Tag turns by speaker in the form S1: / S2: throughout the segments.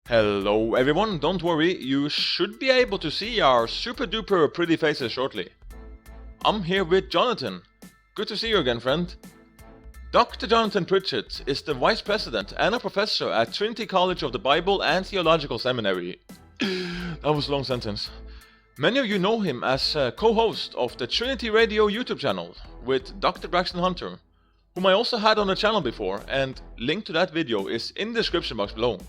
S1: Hello everyone, don't worry, you should be able to see our super duper pretty faces shortly. I'm here with Jonathan. Good to see you again, friend. Dr. Jonathan Pritchett is the Vice President and a Professor at Trinity College of the Bible and Theological Seminary. That was a long sentence. Many of you know him as co-host of the Trinity Radio YouTube channel with Dr. Braxton Hunter, whom I also had on the channel before, and link to that video is in the description box below.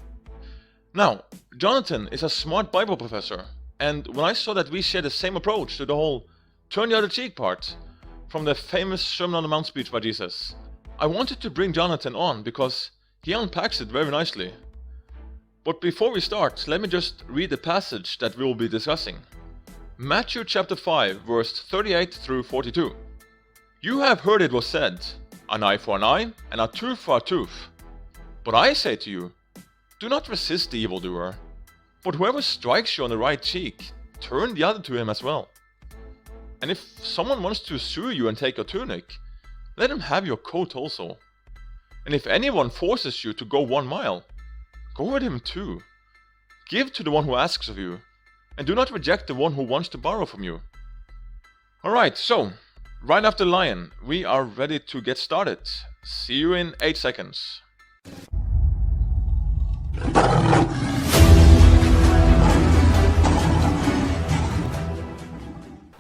S1: Now, Jonathan is a smart Bible professor, and when I saw that we share the same approach to the whole turn the other cheek part from the famous Sermon on the Mount speech by Jesus, I wanted to bring Jonathan on because he unpacks it very nicely. But before we start, let me just read the passage that we will be discussing. Matthew chapter 5 verse 38 through 42. You have heard it was said, an eye for an eye and a tooth for a tooth. But I say to you, do not resist the evildoer, but whoever strikes you on the right cheek, turn the other to him as well. And if someone wants to sue you and take your tunic, let him have your coat also. And if anyone forces you to go 1 mile, go with him 2. Give to the one who asks of you, and do not reject the one who wants to borrow from you. Alright, so, right after the lion, we are ready to get started. See you in 8 seconds.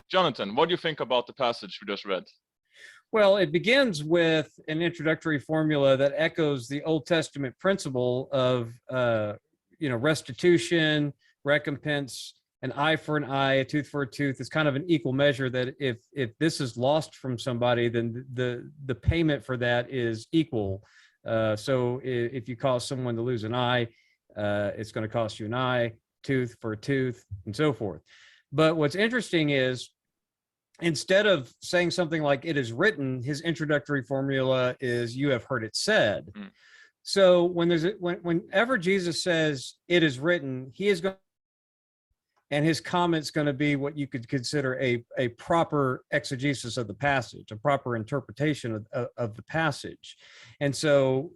S1: Jonathan, what do you think about the passage we just read?
S2: Well, it begins with an introductory formula that echoes the Old Testament principle of, restitution, recompense, an eye for an eye, a tooth for a tooth. Is kind of an equal measure that if this is lost from somebody, then the payment for that is equal. So if you cause someone to lose an eye, it's going to cost you an eye, tooth for a tooth, and so forth. But what's interesting is, instead of saying something like it is written, his introductory formula is you have heard it said. So whenever Jesus says it is written, he is going, and his comment's going to be what you could consider a proper exegesis of the passage, a proper interpretation of the passage. And so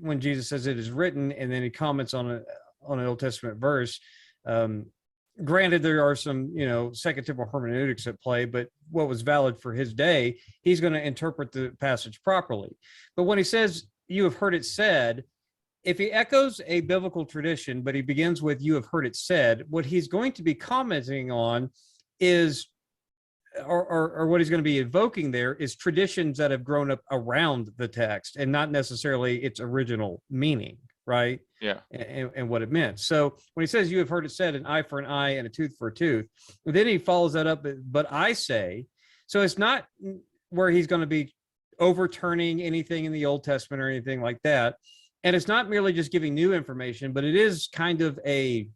S2: when Jesus says it is written, and then he comments on an Old Testament verse, granted, there are some, second temple hermeneutics at play, but what was valid for his day, he's going to interpret the passage properly. But when he says, you have heard it said, if he echoes a biblical tradition, but he begins with, you have heard it said, what he's going to be commenting on is, or what he's going to be evoking there is traditions that have grown up around the text and not necessarily its original meaning. Right?
S1: Yeah.
S2: And what it meant. So when he says, you have heard it said, an eye for an eye and a tooth for a tooth, then he follows that up, but I say, so it's not where he's going to be overturning anything in the Old Testament or anything like that. And it's not merely just giving new information, but it is kind of a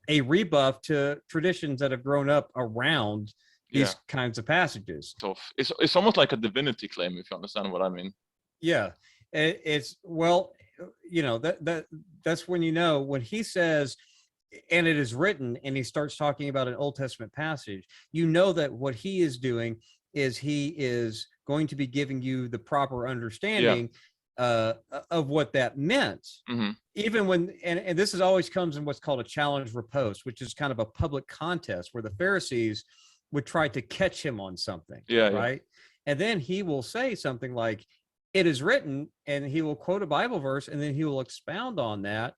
S2: rebuff to traditions that have grown up around these kinds of passages.
S1: So it's almost like a divinity claim, if you understand what I mean.
S2: Yeah. It's, well, that's when he says, and it is written, and he starts talking about an Old Testament passage, that what he is doing is he is going to be giving you the proper understanding of what that meant. Even when, and this always comes in what's called a challenge riposte, which is kind of a public contest where the Pharisees would try to catch him on something, right? And then he will say something like, it is written, and he will quote a Bible verse, and then he will expound on that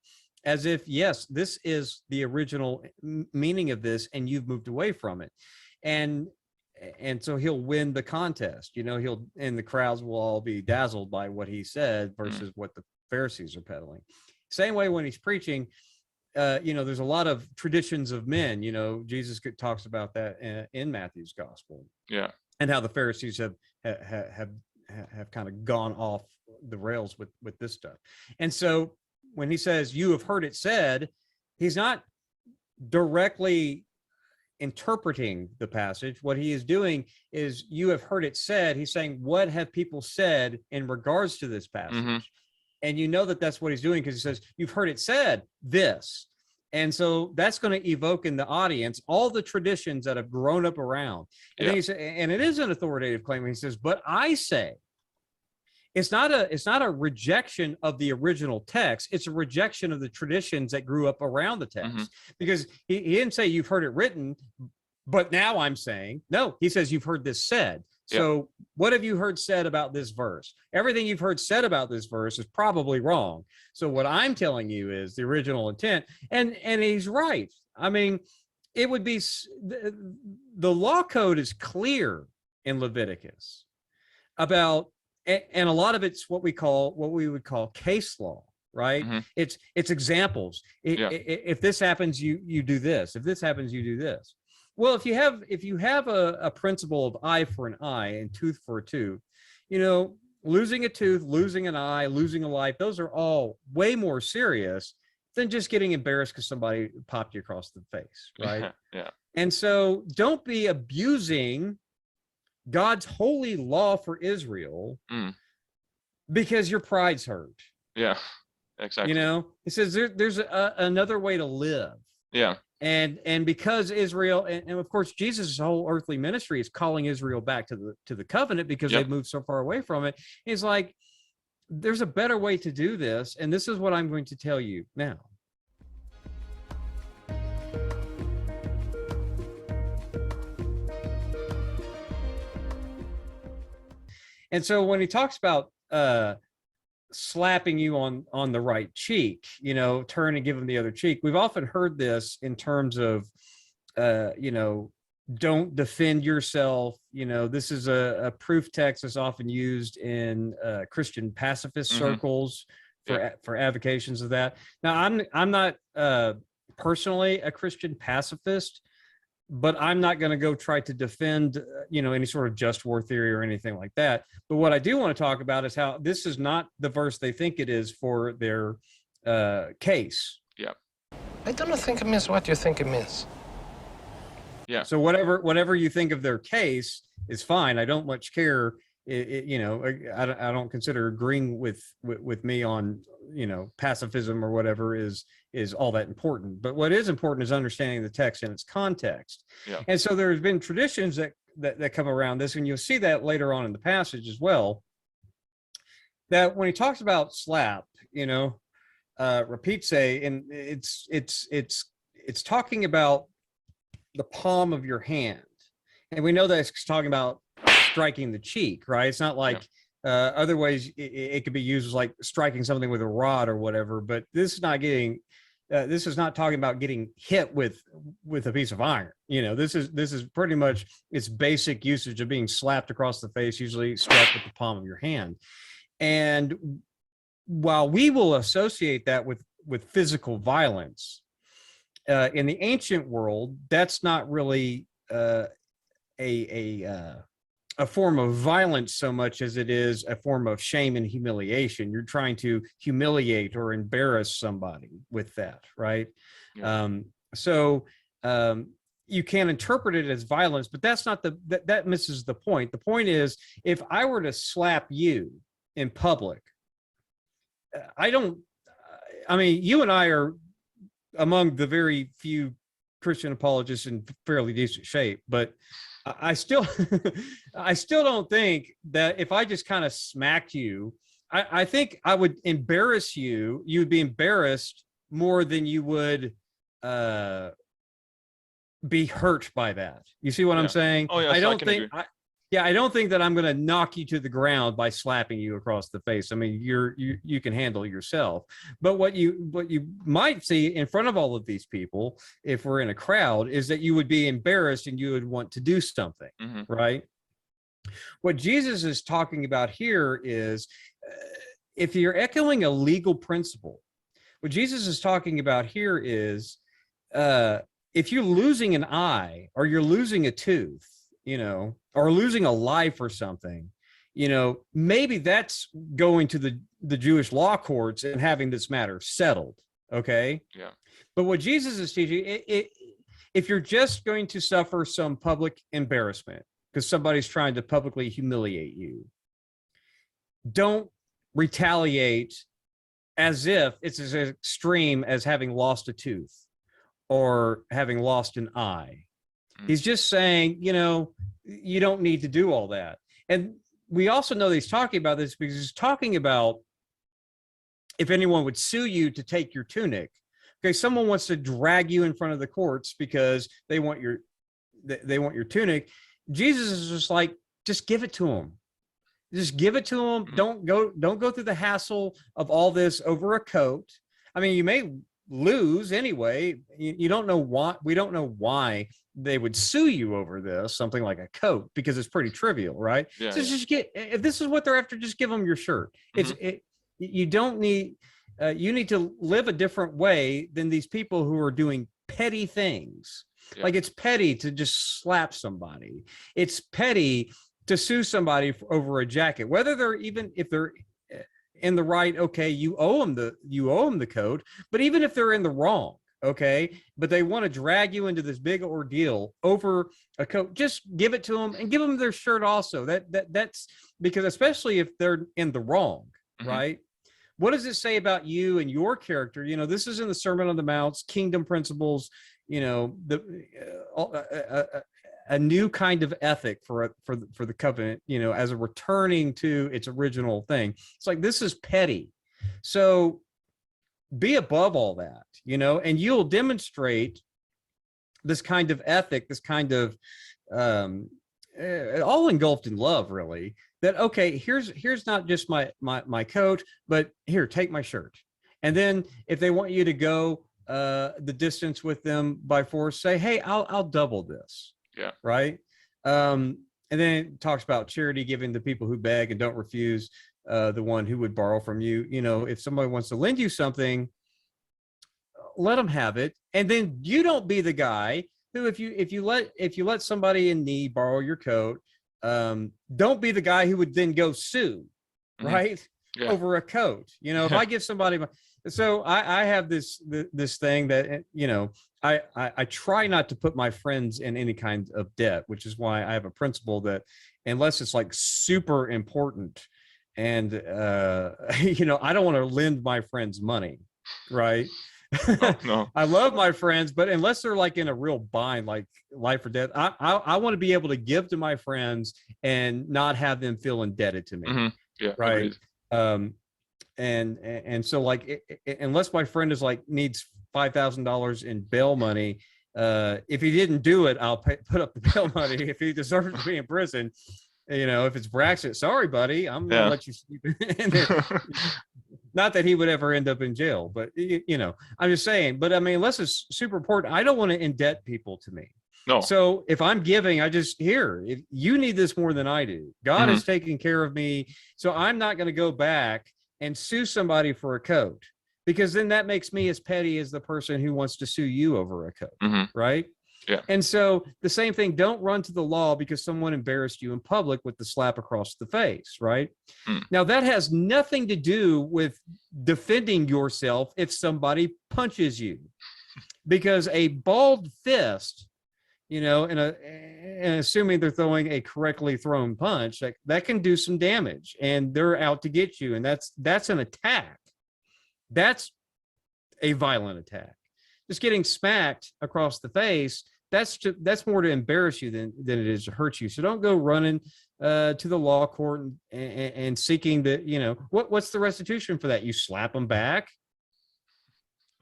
S2: as if, yes, this is the original meaning of this, and you've moved away from it. And so he'll win the contest, and the crowds will all be dazzled by what he said versus what the Pharisees are peddling. Same way when he's preaching, there's a lot of traditions of men, Jesus talks about that in Matthew's gospel.
S1: Yeah.
S2: And how the Pharisees have kind of gone off the rails with this stuff. And so when he says, you have heard it said, he's not directly interpreting the passage. What he is doing is, you have heard it said. He's saying, what have people said in regards to this passage? And that's what he's doing, because he says, you've heard it said this. And so that's going to evoke in the audience all the traditions that have grown up around. And then he said, and it is an authoritative claim. He says, but I say, it's not a rejection of the original text. It's a rejection of the traditions that grew up around the text. Because he didn't say you've heard it written, but now I'm saying, no, he says you've heard this said. So what have you heard said about this verse? Everything you've heard said about this verse is probably wrong. So what I'm telling you is the original intent, and he's right. I mean, it would be, the law code is clear in Leviticus about, and a lot of it's what we would call case law, right? It's examples. If this happens, you do this. If this happens, you do this. Well, if you have a principle of eye for an eye and tooth for a tooth, losing a tooth, losing an eye, losing a life, those are all way more serious than just getting embarrassed because somebody popped you across the face, right?
S1: Yeah.
S2: And so don't be abusing God's holy law for Israel because your pride's hurt.
S1: Yeah, exactly.
S2: He says there's another way to live.
S1: Yeah.
S2: And because Israel, and of course, Jesus' whole earthly ministry is calling Israel back to the covenant because they've moved so far away from it. He's like, there's a better way to do this. And this is what I'm going to tell you now. And so when he talks about slapping you on the right cheek, turn and give him the other cheek, we've often heard this in terms of, don't defend yourself. This is a proof text that's often used in Christian pacifist circles for avocations of that. Now, I'm not personally a Christian pacifist, but I'm not going to go try to defend, any sort of just war theory or anything like that. But what I do want to talk about is how this is not the verse they think it is for their case.
S3: Yeah. I don't think it means what you think it means.
S1: Yeah.
S2: So whatever you think of their case is fine. I don't much care. I don't consider agreeing with me on, pacifism or whatever is all that important. But what is important is understanding the text in its context.
S1: Yeah.
S2: And so there's been traditions that come around this, and you'll see that later on in the passage as well, that when he talks about slap, rapitse, and it's talking about the palm of your hand. And we know that it's talking about striking the cheek, right? It's not like other ways it could be used as like striking something with a rod or whatever, but this is not talking about getting hit with a piece of iron. This is pretty much its basic usage of being slapped across the face, usually struck with the palm of your hand. And while we will associate that with physical violence, in the ancient world, that's not really a form of violence so much as it is a form of shame and humiliation. You're trying to humiliate or embarrass somebody with that, right?
S1: Yeah.
S2: You can interpret it as violence, but that's not that misses the point. The point is, if I were to slap you in public, you and I are among the very few Christian apologists in fairly decent shape, but I still don't think that if I just kind of smacked you, I think I would embarrass you. You'd be embarrassed more than you would be hurt by that. You see what I'm saying?
S1: Oh, yeah,
S2: I don't think that I'm going to knock you to the ground by slapping you across the face. I mean, you can handle yourself. But what you might see in front of all of these people, if we're in a crowd, is that you would be embarrassed and you would want to do something, right? What Jesus is talking about here is, if you're echoing a legal principle, what Jesus is talking about here is, if you're losing an eye or you're losing a tooth, or losing a life or something, maybe that's going to the Jewish law courts and having this matter settled. Okay.
S1: Yeah.
S2: But what Jesus is teaching, if you're just going to suffer some public embarrassment because somebody's trying to publicly humiliate you, don't retaliate as if it's as extreme as having lost a tooth or having lost an eye. He's just saying, you don't need to do all that. And we also know that he's talking about this because he's talking about if anyone would sue you to take your tunic. Okay, someone wants to drag you in front of the courts because they want your tunic. Jesus is just like, just give it to them. Just give it to them. Don't go through the hassle of all this over a coat. I mean, you may lose anyway. You don't know why. We don't know why they would sue you over this, something like a coat, because it's pretty trivial, right?
S1: Yeah,
S2: so just if this is what they're after, just give them your shirt. You don't need, you need to live a different way than these people who are doing petty things. Yeah. Like it's petty to just slap somebody. It's petty to sue somebody over a jacket, whether they're even, if they're in the right, okay, you owe them the coat, but even if they're in the wrong, okay, but they want to drag you into this big ordeal over a coat, just give it to them and give them their shirt also. That's because, especially if they're in the wrong, right? What does it say about you and your character? You know, this is in the Sermon on the Mount, kingdom principles, you know, a new kind of ethic for the covenant, you know, as a returning to its original thing. It's like, this is petty. So be above all that, you know, and you'll demonstrate this kind of ethic, this kind of all engulfed in love, really, that, okay, here's not just my coat, but here, take my shirt. And then if they want you to go the distance with them by force, say, hey, I'll double this.
S1: Yeah.
S2: Right. And then it talks about charity, giving to people who beg and don't refuse the one who would borrow from you. You know, if somebody wants to lend you something, let them have it. And then you don't be the guy who, if you let somebody in need borrow your coat, don't be the guy who would then go sue, right? Yeah. Over a coat. You know, if I give somebody so I have this thing that, you know, I try not to put my friends in any kind of debt, which is why I have a principle that unless it's like super important and, you know, I don't want to lend my friends money, right? No. I love my friends, but unless they're like in a real bind, like life or death, I want to be able to give to my friends and not have them feel indebted to me.
S1: Yeah,
S2: right. Agreed. And so like, unless my friend is like needs $5,000 in bail money, if he didn't do it, I'll put up the bail money. If he deserves to be in prison, you know, if it's Braxton, sorry, buddy, I'm gonna let you sleep in there. Not that he would ever end up in jail, but you know, I'm just saying. But I mean, unless it's super important, I don't want to indebt people to me. No. So if I'm giving, I just if you need this more than I do, God is taking care of me. So I'm not going to go back and sue somebody for a coat, because then that makes me as petty as the person who wants to sue you over a coat, right? Yeah. And so the same thing, don't run to the law because someone embarrassed you in public with the slap across the face, right? Now that has nothing to do with defending yourself if somebody punches you, because a balled fist, you know, and assuming they're throwing a correctly thrown punch, that can do some damage, and they're out to get you, and that's an attack. That's a violent attack. Just getting smacked across the face, that's more to embarrass you than it is to hurt you. So don't go running to the law court and seeking the, you know, what's the restitution for that? You slap them back.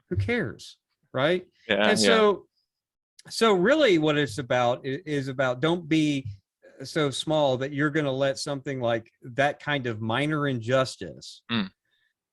S2: Who cares, right? Yeah. And so really what it's about is about, don't be so small that you're going to let something like that kind of minor injustice,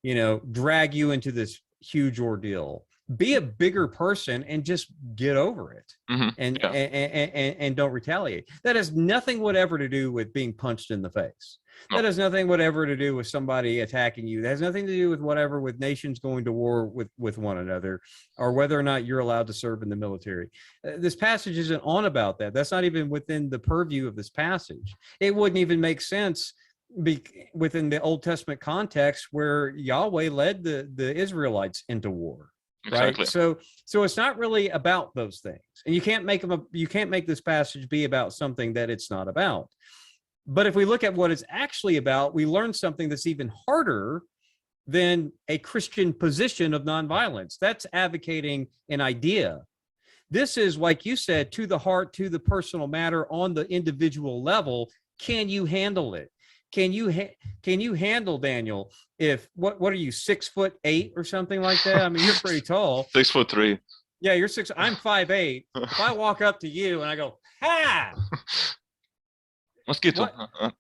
S2: you know, drag you into this huge ordeal. Be a bigger person and just get over it, and don't retaliate. That has nothing whatever to do with being punched in the face. No. That has nothing whatever to do with somebody attacking you. That has nothing to do with whatever with nations going to war with one another, or whether or not you're allowed to serve in the military. This passage isn't on about that. That's not even within the purview of this passage. It wouldn't even make sense within the Old Testament context where Yahweh led the Israelites into war. Exactly. Right. So it's not really about those things, and you can't make this passage be about something that it's not about. But if we look at what it's actually about, we learn something that's even harder than a Christian position of nonviolence. That's advocating an idea. This is, like you said, to the heart, to the personal matter on the individual level. Can you handle it? can you handle, Daniel, if what are you, 6'8" or something like that? I mean, you're pretty tall.
S1: 6'3".
S2: Yeah, you're 6. I'm 5'8". If I walk up to you and I go, ha!
S1: Mosquito.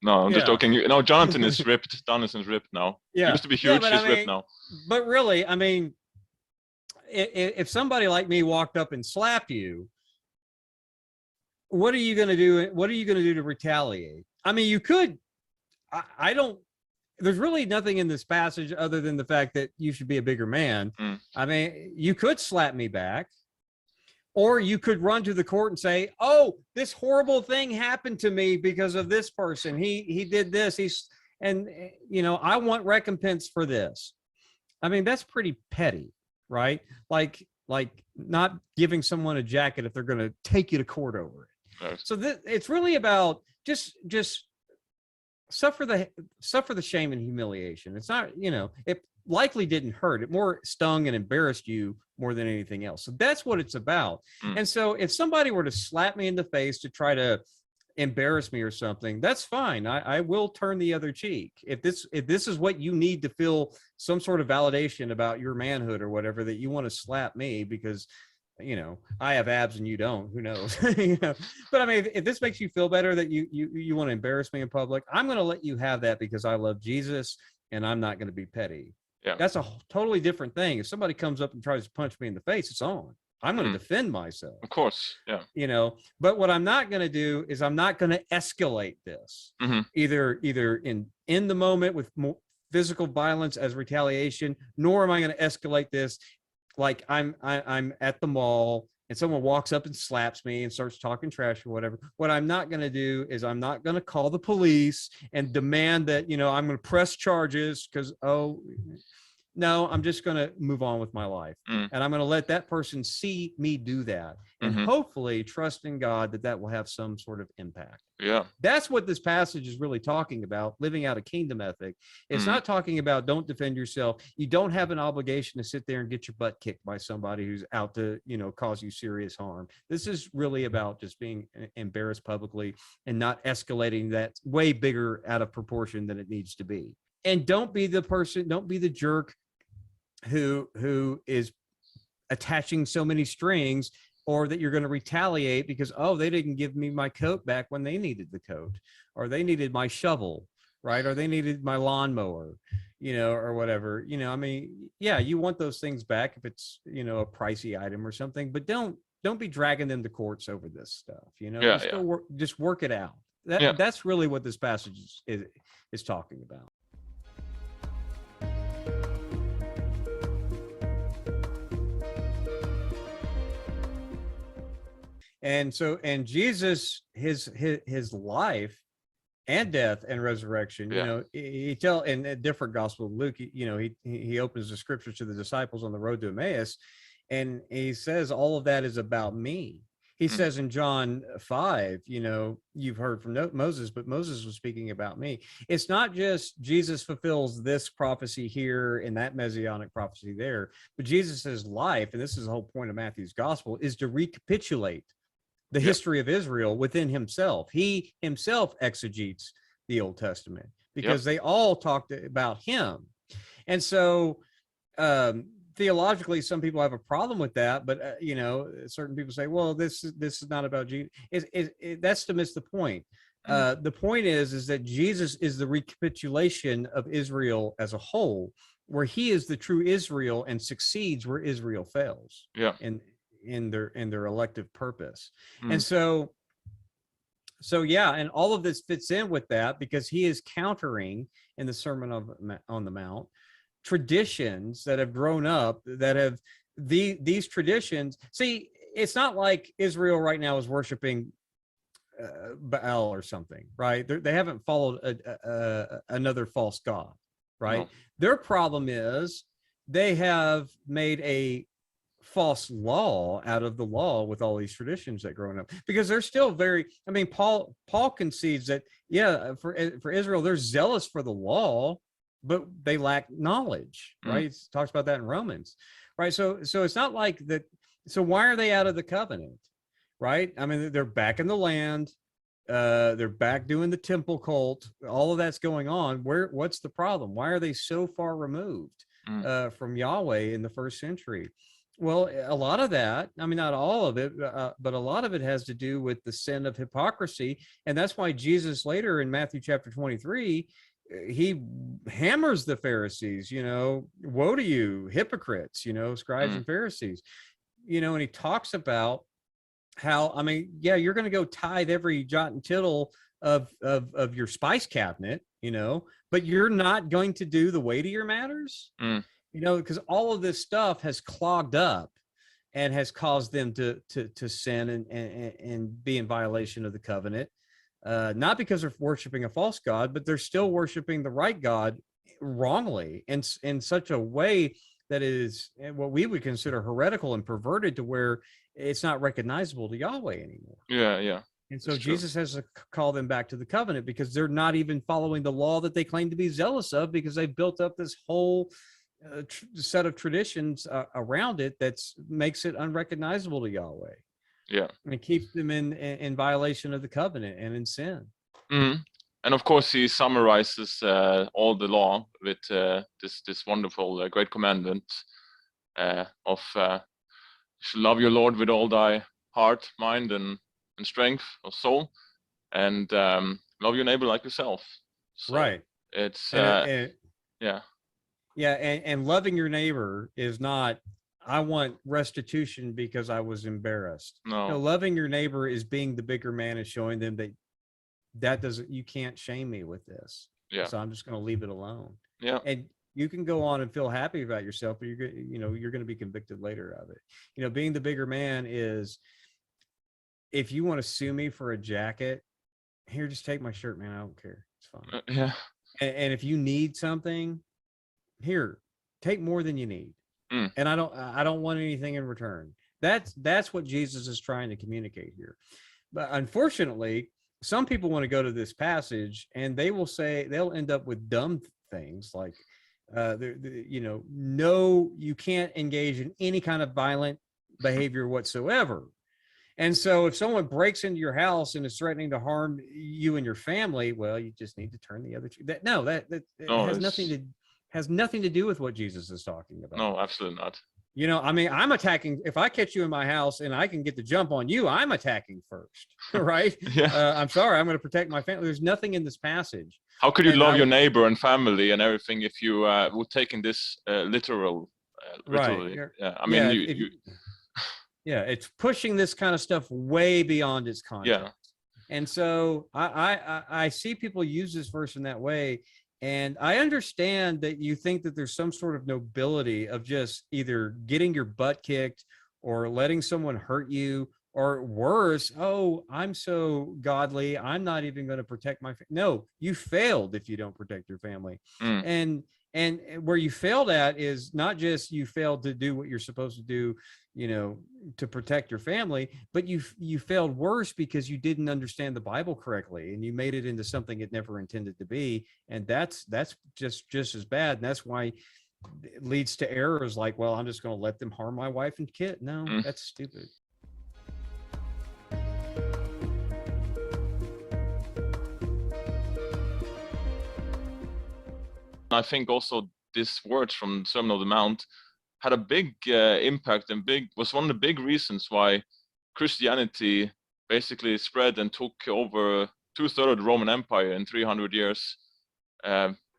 S1: No, I'm just joking. No, Jonathan is ripped. Jonathan's ripped now.
S2: Yeah.
S1: He used to be huge.
S2: But
S1: He's ripped now.
S2: But really, I mean, if somebody like me walked up and slapped you, what are you going to do? What are you going to do to retaliate? I mean, you could, I don't, there's really nothing in this passage other than the fact that you should be a bigger man. I mean, you could slap me back, or you could run to the court and say, oh, this horrible thing happened to me because of this person. He did this. And you know, I want recompense for this. I mean, that's pretty petty, right? Like not giving someone a jacket if they're going to take you to court over it. Right. So it's really about just suffer the shame and humiliation. It's not, you know, it likely didn't hurt. It more stung and embarrassed you more than anything else. So that's what it's about. And so if somebody were to slap me in the face to try to embarrass me or something, that's fine. I will turn the other cheek. If this is what you need to feel some sort of validation about your manhood or whatever, that you want to slap me because, you know, I have abs and you don't, who knows? You know? But I mean, if this makes you feel better that you want to embarrass me in public, I'm going to let you have that because I love Jesus and I'm not going to be petty. Yeah. That's a totally different thing. If somebody comes up and tries to punch me in the face, it's on. I'm going to defend myself. Of
S1: course. Yeah.
S2: You know, but what I'm not going to do is I'm not going to escalate this either in the moment with more physical violence as retaliation, nor am I going to escalate this like I'm at the mall and someone walks up and slaps me and starts talking trash or whatever. What I'm not going to do is I'm not going to call the police and demand that, you know, I'm going to press charges because, no, I'm just going to move on with my life. And I'm going to let that person see me do that. And hopefully trust in God that will have some sort of impact.
S1: Yeah.
S2: That's what this passage is really talking about, living out a kingdom ethic. It's not talking about don't defend yourself. You don't have an obligation to sit there and get your butt kicked by somebody who's out to, you know, cause you serious harm. This is really about just being embarrassed publicly and not escalating that way bigger out of proportion than it needs to be. And don't be the jerk who is attaching so many strings, or that you're going to retaliate because, oh, they didn't give me my coat back when they needed the coat, or they needed my shovel, right? Or they needed my lawnmower, you know, or whatever, you know. I mean, yeah, you want those things back if it's, you know, a pricey item or something, but don't be dragging them to courts over this stuff, you know. Just work it out. That's really what this passage is talking about. And Jesus, his life and death and resurrection, you know, he tell in a different gospel, Luke, you know, he opens the scriptures to the disciples on the road to Emmaus, and he says all of that is about me. He says in John 5, you know, you've heard from Moses, but Moses was speaking about me. It's not just Jesus fulfills this prophecy here and that messianic prophecy there, but Jesus's life, and this is the whole point of Matthew's gospel, is to recapitulate the history of Israel within himself. He himself exegetes the Old Testament because they all talked about him. And so theologically, some people have a problem with that, but you know, certain people say, well, this is not about Jesus. That's to miss the point. The point is that Jesus is the recapitulation of Israel as a whole, where he is the true Israel and succeeds where Israel fails. Yeah. In their elective purpose. And so yeah, and all of this fits in with that because he is countering in the Sermon on the Mount traditions that have grown up that have these traditions. See, it's not like Israel right now is worshiping Baal or something, right? They haven't followed another false god, right? No. Their problem is they have made a false law out of the law with all these traditions that growing up, because they're still very, I mean, Paul concedes that, yeah, for Israel, they're zealous for the law, but they lack knowledge, right? He talks about that in Romans, right? So it's not like that. So why are they out of the covenant, right? I mean, they're back in the land. They're back doing the temple cult. All of that's going on. What's the problem? Why are they so far removed from Yahweh in the first century? Well, a lot of that, I mean, not all of it, but a lot of it has to do with the sin of hypocrisy. And that's why Jesus later in Matthew chapter 23, he hammers the Pharisees, woe to you, hypocrites, scribes and Pharisees, and he talks about how, I mean, yeah, you're going to go tithe every jot and tittle of your spice cabinet, but you're not going to do the weightier matters, because all of this stuff has clogged up and has caused them to sin and be in violation of the covenant. Not because they're worshiping a false God, but they're still worshiping the right God wrongly and in such a way that is what we would consider heretical and perverted, to where it's not recognizable to Yahweh anymore.
S1: Yeah.
S2: And so Jesus has to call them back to the covenant, because they're not even following the law that they claim to be zealous of, because they've built up this whole set of traditions around it that makes it unrecognizable to Yahweh.
S1: Yeah.
S2: And it keeps them in violation of the covenant and in sin.
S1: And of course, he summarizes all the law with this wonderful great commandment of you should love your Lord with all thy heart, mind, and strength of soul, and love your neighbor like yourself. So
S2: right.
S1: It's
S2: and loving your neighbor is not, I want restitution because I was embarrassed.
S1: No,
S2: loving your neighbor is being the bigger man and showing them that doesn't, you can't shame me with this.
S1: Yeah.
S2: So I'm just going to leave it alone.
S1: Yeah.
S2: And you can go on and feel happy about yourself, but you're going to be convicted later of it. Being the bigger man is, if you want to sue me for a jacket, here, just take my shirt, man. I don't care. It's fine.
S1: Yeah.
S2: And if you need something, here, take more than you need. And I don't want anything in return. That's what Jesus is trying to communicate here. But unfortunately, some people want to go to this passage and they will say, they'll end up with dumb things like, no, you can't engage in any kind of violent behavior whatsoever. And so if someone breaks into your house and is threatening to harm you and your family, well, you just need to turn the other cheek. Has nothing to do with what Jesus is talking about.
S1: No, absolutely not.
S2: I mean, I'm attacking. If I catch you in my house and I can get the jump on you, I'm attacking first, right?
S1: Yeah.
S2: I'm sorry, I'm going to protect my family. There's nothing in this passage.
S1: How could you love your neighbor and family and everything if you were taking this literally?
S2: Right.
S1: Yeah. I mean,
S2: yeah, it's pushing this kind of stuff way beyond its context.
S1: Yeah.
S2: And so I see people use this verse in that way. And I understand that you think that there's some sort of nobility of just either getting your butt kicked or letting someone hurt you, or worse, oh, I'm so godly, I'm not even going to protect my family. No, you failed if you don't protect your family. And where you failed at is not just you failed to do what you're supposed to do, to protect your family, but you failed worse because you didn't understand the Bible correctly and you made it into something it never intended to be. And that's just as bad. And that's why it leads to errors like, well, I'm just going to let them harm my wife and kid. No, that's stupid.
S1: I think also this words from Sermon on the Mount had a big impact and was one of the big reasons why Christianity basically spread and took over 2/3 of the Roman Empire in 300 years,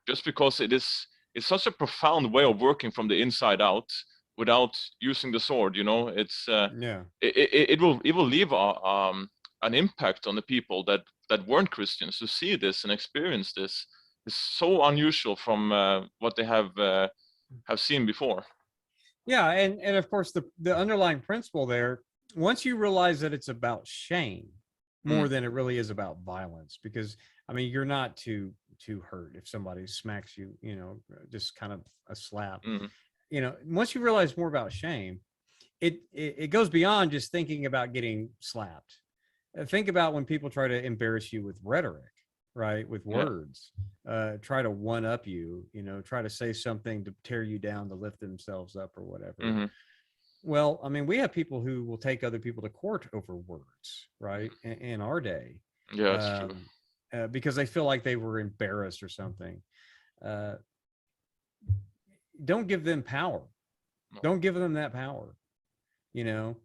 S1: just because it's such a profound way of working from the inside out without using the sword. It's it will leave an impact on the people that weren't Christians to see this and experience this. It's so unusual from what they have seen before.
S2: Yeah, and of course the underlying principle there, once you realize that it's about shame more than it really is about violence, because I mean, you're not too hurt if somebody smacks you, just kind of a slap. Once you realize more about shame, it goes beyond just thinking about getting slapped. Think about when people try to embarrass you with rhetoric, right? With words, try to one up you, try to say something to tear you down to lift themselves up or whatever. Well, I mean, we have people who will take other people to court over words, right? In our day.
S1: Yeah, it's true.
S2: Because they feel like they were embarrassed or something. Don't give them power.
S1: No.
S2: Don't give them that power. You know,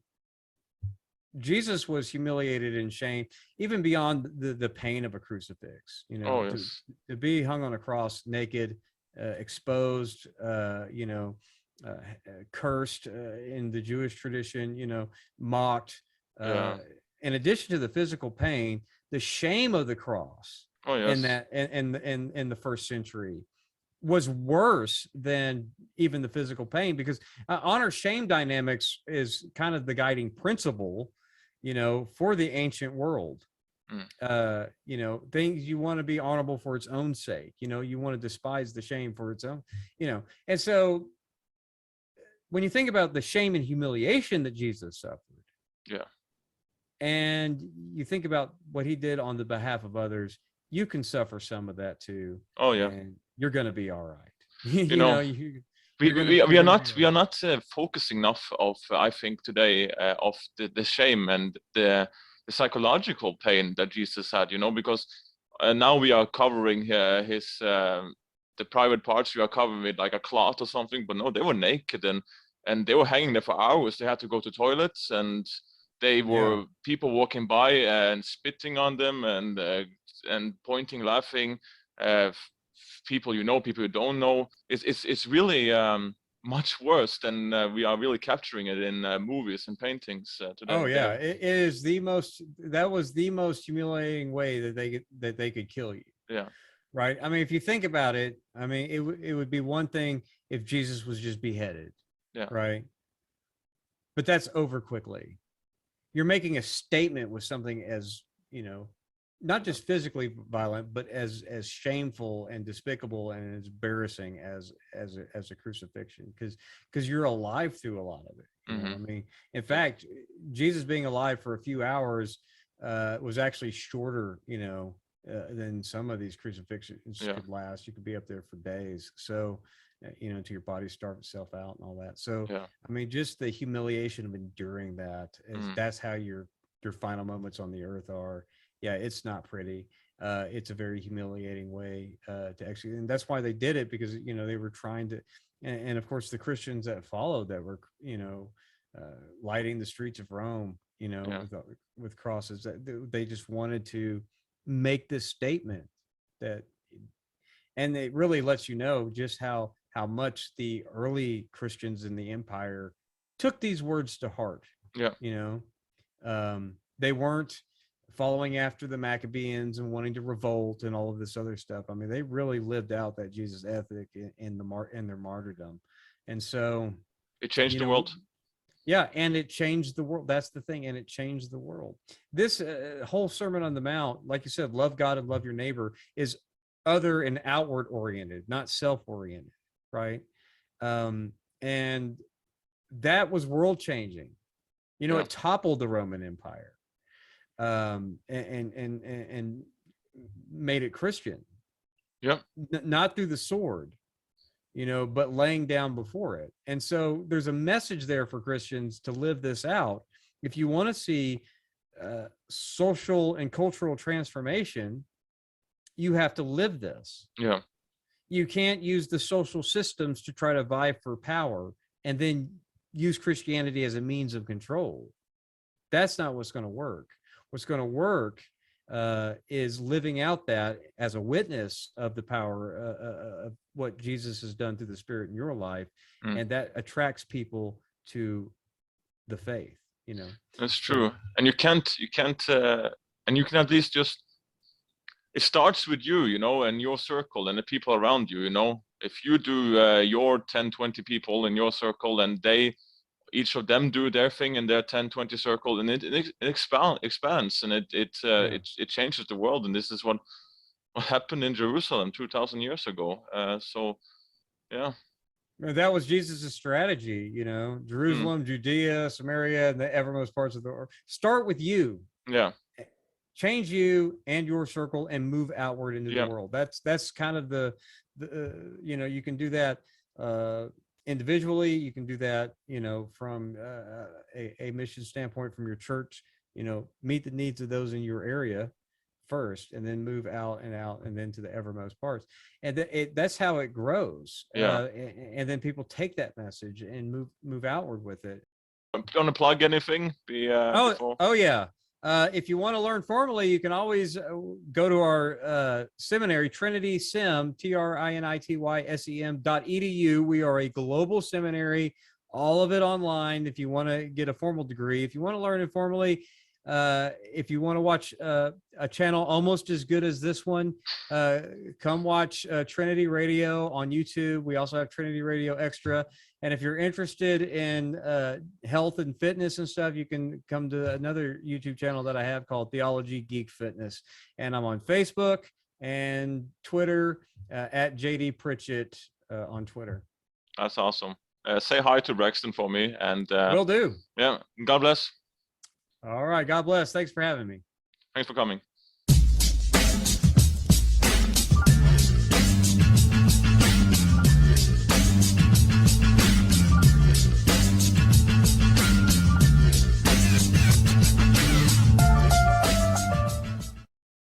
S2: Jesus was humiliated and shamed, even beyond the pain of a crucifix. You know,
S1: Oh, yes.
S2: to be hung on a cross naked, exposed, cursed in the Jewish tradition, you know, mocked.
S1: Yeah.
S2: In addition to the physical pain, the shame of the cross
S1: Oh, yes.
S2: in that in the first century was worse than even the physical pain, because honor shame dynamics is kind of the guiding principle, you know, for the ancient world. You know, things you want to be honorable for its own sake, you know, you want to despise the shame for its own, you know. And so when you think about the shame and humiliation that Jesus suffered,
S1: yeah,
S2: and you think about what he did on the behalf of others, you can suffer some of that too.
S1: Oh, yeah.
S2: And you're going to be all right.
S1: You know, we are not focusing enough of, I think today, of the shame and the psychological pain that Jesus had, you know, because now we are covering his the private parts, we are covering with like a cloth or something, but no, they were naked and they were hanging there for hours. They had to go to toilets, and they were people walking by and spitting on them and pointing, laughing, people you know, people you don't know. It's really much worse than we are really capturing it in movies and paintings today.
S2: Oh yeah, it is the most. That was the most humiliating way that they could kill you.
S1: Yeah.
S2: Right. I mean, if you think about it, I mean, it would be one thing if Jesus was just beheaded.
S1: Yeah.
S2: Right. But that's over quickly. You're making a statement with something as, you know, not just physically violent, but as shameful and despicable and as embarrassing as a crucifixion, because you're alive through a lot of it. You know? I mean, in fact, Jesus being alive for a few hours was actually shorter, you know, than some of these crucifixions could last. You could be up there for days. So, you know, until your body starve itself out and all that. So, I mean, just the humiliation of enduring that is that's how your final moments on the earth are. Yeah, it's not pretty. It's a very humiliating way to execute, and that's why they did it, because, you know, they were trying to, and of course the Christians that followed that were, you know, lighting the streets of Rome, you know, with crosses, that they just wanted to make this statement that, and it really lets you know just how much the early Christians in the empire took these words to heart.
S1: Yeah,
S2: you know, they weren't following after the Maccabees and wanting to revolt and all of this other stuff. I mean, they really lived out that Jesus ethic in their martyrdom. And so
S1: it changed the world.
S2: Yeah, and it changed the world. That's the thing, and it changed the world. This whole Sermon on the Mount, like you said, love God and love your neighbor, is other and outward oriented, not self-oriented, right? And that was world changing. You know, it toppled the Roman Empire. And made it Christian.
S1: Yeah.
S2: Not through the sword, you know, but laying down before it. And so there's a message there for Christians to live this out. If you want to see social and cultural transformation, you have to live this.
S1: Yeah.
S2: You can't use the social systems to try to vie for power and then use Christianity as a means of control. That's not what's going to work. What's going to work is living out that as a witness of the power of what Jesus has done through the Spirit in your life, and that attracts people to the faith. You know,
S1: that's true. And you can't, and you can at least just. It starts with you, you know, and your circle and the people around you. You know, if you do your 10, 20 people in your circle, and each of them do their thing in their 10, 20 circle, and it expands, and it changes the world. And this is what happened in Jerusalem 2,000 years ago. So, yeah.
S2: That was Jesus's strategy, you know, Jerusalem, Judea, Samaria, and the evermost parts of the earth. Start with you.
S1: Yeah.
S2: Change you and your circle and move outward into the world. That's kind of the you know, you can do that individually. You can do that, you know, from a mission standpoint from your church, you know, meet the needs of those in your area first, and then move out, and then to the evermost parts. And that's how it grows.
S1: Yeah.
S2: And then people take that message and move outward with it.
S1: Gonna plug anything? Before?
S2: Oh yeah. If you want to learn formally, you can always go to our seminary, Trinity Sim, TRINITYSEM.edu. We are a global seminary, all of it online. If you want to get a formal degree, if you want to learn informally, if you want to watch a channel almost as good as this one, come watch Trinity Radio on YouTube. We also have Trinity Radio Extra. And if you're interested in health and fitness and stuff, you can come to another YouTube channel that I have called Theology Geek Fitness. And I'm on Facebook and Twitter at JD Pritchett on Twitter.
S1: That's awesome. Say hi to Braxton for me. And
S2: will do.
S1: Yeah. God bless.
S2: All right. God bless. Thanks for having me.
S1: Thanks for coming.